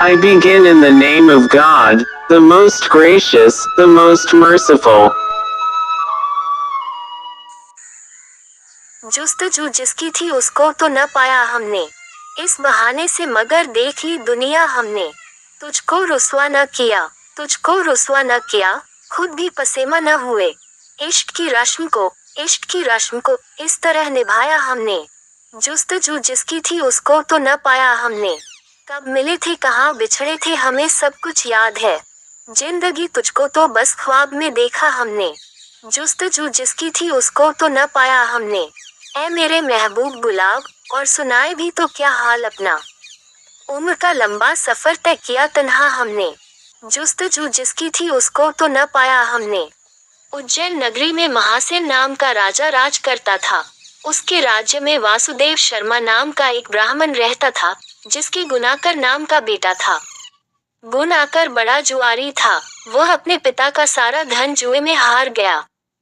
I begin in the name of God, the most gracious, the most merciful. जुस्तजू जिसकी थी उसको तो न पाया हमने, इस बहाने से मगर देख ली दुनिया हमने। तुझको रुस्वा न किया, तुझको रुस्वा न किया, खुद भी पसेमा न हुए। इश्क की रश्म को, इश्क की रश्म को इस तरह निभाया हमने। जुस्तजू जिसकी थी उसको तो न पाया हमने। कब मिले थे कहाँ बिछड़े थे हमें सब कुछ याद है। जिंदगी तुझको तो बस ख्वाब में देखा हमने। जुस्तजू जिसकी थी उसको तो न पाया हमने। ऐ मेरे महबूब गुलाब, और सुनाए भी तो क्या हाल अपना। उम्र का लंबा सफर तय किया तन्हा हमने। जुस्तजू जिसकी थी उसको तो न पाया हमने। उज्जैन नगरी में महासेन नाम का राजा राज करता था। उसके राज्य में वासुदेव शर्मा नाम का एक ब्राह्मण रहता था, जिसके गुनाकर नाम का बेटा था। गुनाकर बड़ा जुआरी था। वह अपने पिता का सारा धन जुए में हार गया।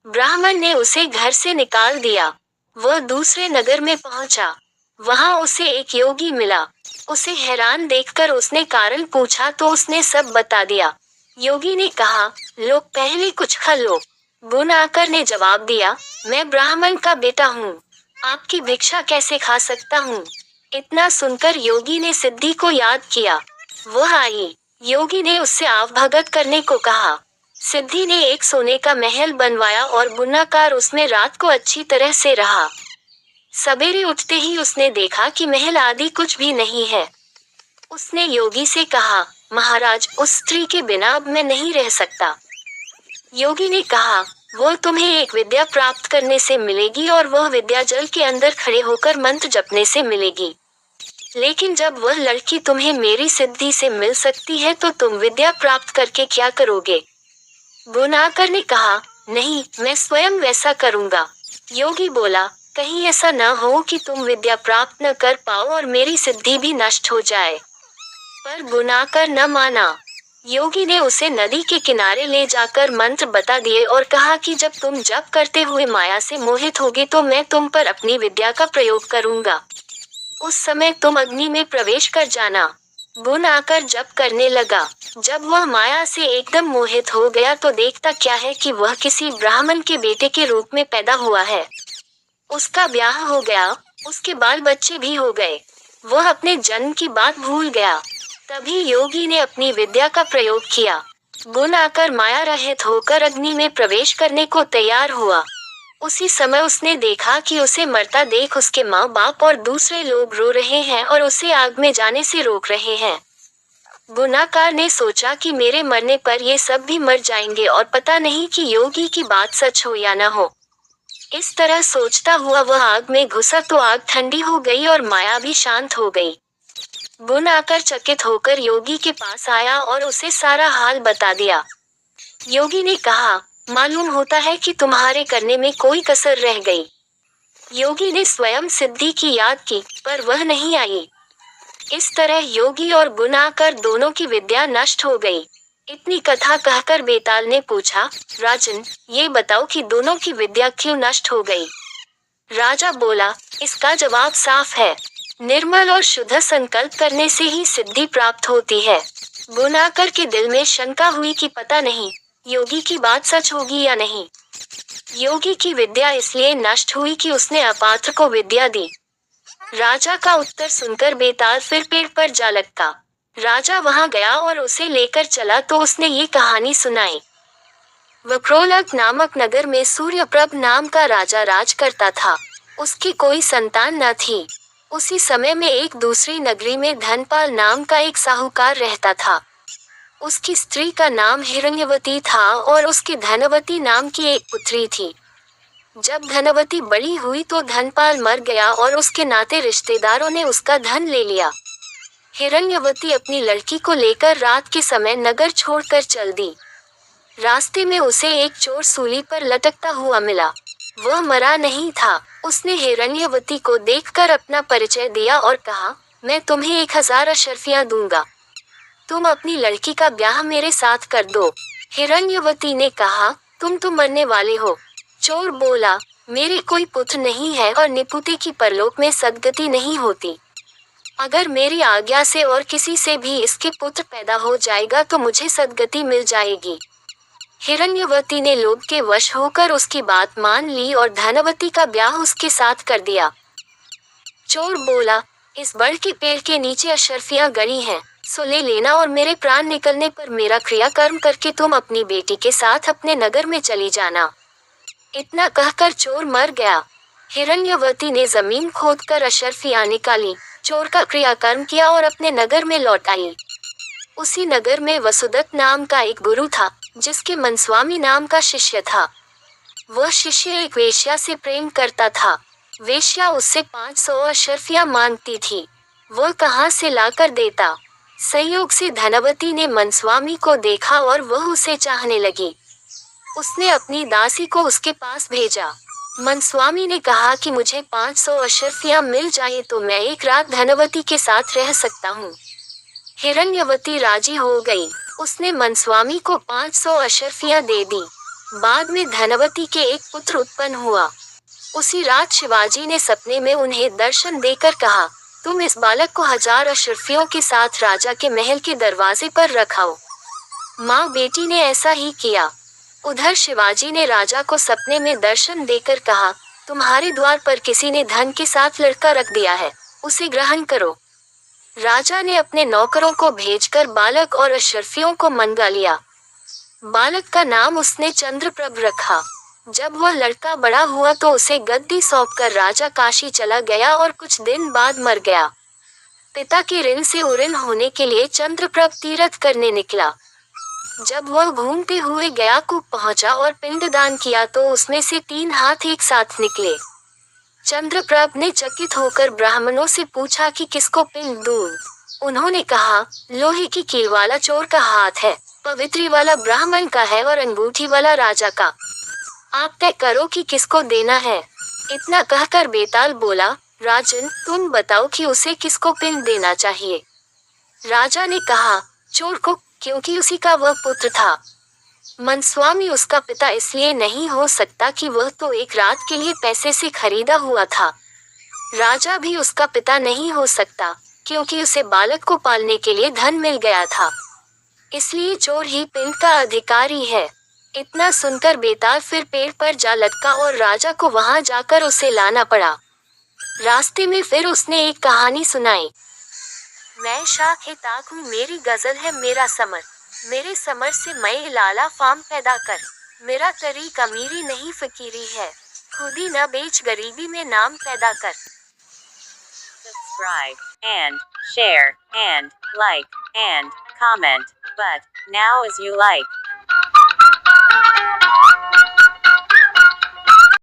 ब्राह्मण ने उसे घर से निकाल दिया। वह दूसरे नगर में पहुंचा। वहां उसे एक योगी मिला। उसे हैरान देखकर उसने कारण पूछा तो उसने सब बता दिया। योगी ने कहा, लो पहले कुछ खा लो। गुनाकर ने जवाब दिया, मैं ब्राह्मण का बेटा हूँ, आपकी भिक्षा कैसे खा सकता हूँ। इतना सुनकर योगी ने सिद्धि को याद किया। वह आई। योगी ने उससे आवभगत करने को कहा। सिद्धि ने एक सोने का महल बनवाया और गुनाकार उसमें रात को अच्छी तरह से रहा। सवेरे उठते ही उसने देखा कि महल आदि कुछ भी नहीं है। उसने योगी से कहा, महाराज उस स्त्री के बिना अब मैं नहीं रह सकता। योगी ने कहा, वो तुम्हें एक विद्या प्राप्त करने से मिलेगी और वह विद्या जल के अंदर खड़े होकर मंत्र जपने से मिलेगी। लेकिन जब वह लड़की तुम्हें मेरी सिद्धि से मिल सकती है तो तुम विद्या प्राप्त करके क्या करोगे। गुनाकर ने कहा, नहीं मैं स्वयं वैसा करूंगा। योगी बोला, कहीं ऐसा न हो कि तुम विद्या प्राप्त न कर पाओ और मेरी सिद्धि भी नष्ट हो जाए। पर गुनाकर न माना। योगी ने उसे नदी के किनारे ले जाकर मंत्र बता दिए और कहा कि जब तुम जप करते हुए माया से मोहित होगे तो मैं तुम पर अपनी विद्या का प्रयोग करूंगा। उस समय तुम अग्नि में प्रवेश कर जाना। गुनाकर जप करने लगा। जब वह माया से एकदम मोहित हो गया तो देखता क्या है कि वह किसी ब्राह्मण के बेटे के रूप में पैदा हुआ है। उसका ब्याह हो गया, उसके बाल बच्चे भी हो गए। वह अपने जन्म की बात भूल गया। तभी योगी ने अपनी विद्या का प्रयोग किया। गुनाकर माया रहित होकर अग्नि में प्रवेश करने को तैयार हुआ। उसी समय उसने देखा कि उसे मरता देख उसके माँ बाप और दूसरे लोग रो रहे हैं और उसे आग में जाने से रोक रहे हैं। गुनाकार ने सोचा कि मेरे मरने पर ये सब भी मर जाएंगे और पता नहीं कि योगी की बात सच हो या न हो। इस तरह सोचता हुआ वह आग में घुसा तो आग ठंडी हो गई और माया भी शांत हो गई। गुनाकर चकित होकर योगी के पास आया और उसे सारा हाल बता दिया। योगी ने कहा, मालूम होता है कि तुम्हारे करने में कोई कसर रह गई। योगी ने स्वयं सिद्धि की याद की, पर वह नहीं आई। इस तरह योगी और गुनाकर दोनों की विद्या नष्ट हो गई। इतनी कथा कहकर बेताल ने पूछा, राजन, ये बताओ कि दोनों की विद्या क्यों नष्ट हो गई। राजा बोला, इसका जवाब साफ है। निर्मल और शुद्ध संकल्प करने से ही सिद्धि प्राप्त होती है। गुनाकर के दिल में शंका हुई कि पता नहीं योगी की बात सच होगी या नहीं। योगी की विद्या इसलिए नष्ट हुई कि उसने अपात्र को विद्या दी। राजा का उत्तर सुनकर बेताल फिर पेड़ पर जा लटका। राजा वहां गया और उसे लेकर चला तो उसने ये कहानी सुनाई। वक्रोलक नामक नगर में सूर्यप्रभ नाम का राजा राज करता था। उसकी कोई संतान न थी। उसी समय में एक दूसरी नगरी में धनपाल नाम का एक साहूकार रहता था। उसकी स्त्री का नाम हिरण्यवती था और उसके धनवती नाम की एक पुत्री थी। जब धनवती बड़ी हुई तो धनपाल मर गया और उसके नाते रिश्तेदारों ने उसका धन ले लिया। हिरण्यवती अपनी लड़की को लेकर रात के समय नगर छोड़कर चल दी। रास्ते में उसे एक चोर सूली पर लटकता हुआ मिला। वह मरा नहीं था। उसने हिरण्यवती को देखकर अपना परिचय दिया और कहा, मैं तुम्हें 1000 अशर्फियां दूंगा। तुम अपनी लड़की का ब्याह मेरे साथ कर दो। हिरण्यवती ने कहा, तुम तो मरने वाले हो। चोर बोला, मेरे कोई पुत्र नहीं है और निपुते की परलोक में सद्गति नहीं होती। अगर मेरी आज्ञा से और किसी से भी इसके पुत्र पैदा हो जाएगा तो मुझे सद्गति मिल जाएगी। हिरण्यवती ने लोभ के वश होकर उसकी बात मान ली और धनवती का ब्याह उसके साथ कर दिया। चोर बोला, इस बड़ के पेड़ के नीचे अशर्फियां गड़ी हैं, सो ले लेना और मेरे प्राण निकलने पर मेरा क्रियाकर्म करके तुम अपनी बेटी के साथ अपने नगर में चली जाना। इतना कहकर चोर मर गया। हिरण्यवती ने जमीन खोदकर अशर्फियां निकाली, चोर का क्रियाकर्म किया और अपने नगर में लौट आई। उसी नगर में वसुदत्त नाम का एक गुरु था, जिसके मनस्वामी नाम का शिष्य था। वह शिष्य एक वेश्या से प्रेम करता था। वेश्या उससे 500 अशर्फियां मांगती थी। वह कहाँ से लाकर देता। संयोग से धनवती ने मनस्वामी को देखा और वह उसे चाहने लगी। उसने अपनी दासी को उसके पास भेजा। मनस्वामी ने कहा कि मुझे 500 अशर्फियां मिल जाए तो मैं एक रात धनवती के साथ रह सकता हूँ। हिरण्यवती राजी हो गई। उसने मनस्वामी को 500 अशर्फियां दे दी। बाद में धनवती के एक पुत्र उत्पन्न हुआ। उसी रात शिवाजी ने सपने में उन्हें दर्शन देकर कहा, तुम इस बालक को 1000 अशर्फियों के साथ राजा के महल के दरवाजे पर रखाओ। माँ बेटी ने ऐसा ही किया। उधर शिवाजी ने राजा को सपने में दर्शन देकर कहा, तुम्हारे द्वार पर किसी ने धन के साथ लड़का रख दिया है, उसे ग्रहण करो। राजा ने अपने नौकरों को भेजकर बालक और अशर्फियों को मंगा लिया। बालक का नाम उसने चंद्रप्रभ रखा। जब वह लड़का बड़ा हुआ तो उसे गद्दी सौंपकर राजा काशी चला गया और कुछ दिन बाद मर गया। पिता के ऋण से उऋण होने के लिए चंद्रप्रभ तीर्थ करने निकला। जब वह घूमते हुए गयाकूप पहुंचा और पिंडदान किया तो उसमें से 3 हाथ एक साथ निकले। चंद्रप्रभ ने चकित होकर ब्राह्मणों से पूछा कि किसको पिंड दूं। उन्होंने कहा, लोहे की कील वाला चोर का हाथ है, पवित्री वाला ब्राह्मण का है और अंगूठी वाला राजा का। आप तय करो कि किसको देना है। इतना कहकर बेताल बोला, राजन तुम बताओ कि उसे किसको पिंड देना चाहिए। राजा ने कहा, चोर को, क्योंकि उसी का वह पुत्र था। मनस्वामी उसका पिता इसलिए नहीं हो सकता कि वह तो एक रात के लिए पैसे से खरीदा हुआ था। राजा भी उसका पिता नहीं हो सकता, क्योंकि उसे बालक को पालने के लिए धन मिल गया था। इसलिए चोर ही पिंड का अधिकारी है। इतना सुनकर बेताल फिर पेड़ पर जा लटका और राजा को वहां जाकर उसे लाना पड़ा। रास्ते में फिर उसने एक कहानी सुनाई। मैं शाख ए ताक हूँ, मेरी गजल है मेरा समर। मेरे समर से मैं लाला फार्म पैदा कर। मेरा तरीक अमीरी नहीं फकीरी है, खुदी न बेच गरीबी में नाम पैदा कर। Subscribe and share and like and comment, but now as you like.